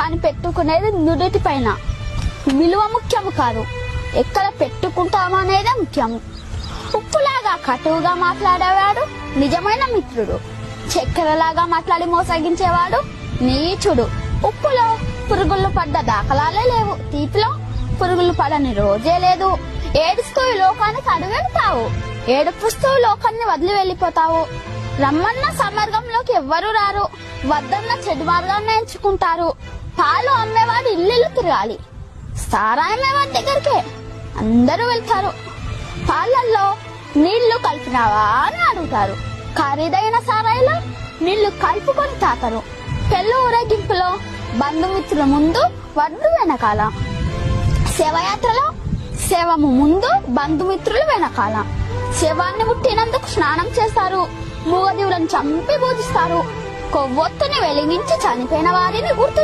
కానీ పెట్టుకునేది నుదుటి పైన. విలువ ముఖ్యము కాదు, ఎక్కడ పెట్టుకుంటామనేదే ముఖ్యము. ఉప్పులాగా కటువుగా మాట్లాడేవాడు నిజమైన మిత్రుడు. చక్కెరలాగా మాట్లాడి మోసగించేవాడు నీచుడు. ఉప్పులో పురుగులు పడ్డ దాఖలాలే లేవు, తీపిలో పురుగులు పడని రోజే లేదు. ఏడుస్తూ ఈ లోకానికి అడుగెడతావు, ఏడుపుస్తూ లోకాన్ని వదిలి వెళ్ళిపోతావు. రమ్మన్న సమార్గంలోకి ఎవ్వరూ రారు, వద్దన్న చెడు మార్గాన్ని ఎంచుకుంటారు. పాలు అమ్మేవాడు ఇల్లు తిరగాలి, సారాయి అమ్మేవాడి దగ్గరికే అందరూ వెళ్తారు. పాలల్లో నీళ్లు కలిపినావా అని అడుగుతారు, ఖరీదైన సారాయిలో నీళ్లు కలుపుకొని తాతరు. పెళ్లి ఊరేగింపులో బంధుమిత్రుల ముందు వడ్డు వెనకాల, శవయాత్రలో శవము ముందు బంధుమిత్రులు వెనకాల. శవాన్ని ముట్టినందుకు స్నానం చేస్తారు, మూగజీవులను చంపి పూజిస్తారు, కొవ్వొత్తుని వెలిగించి చనిపోయిన వారిని గుర్తు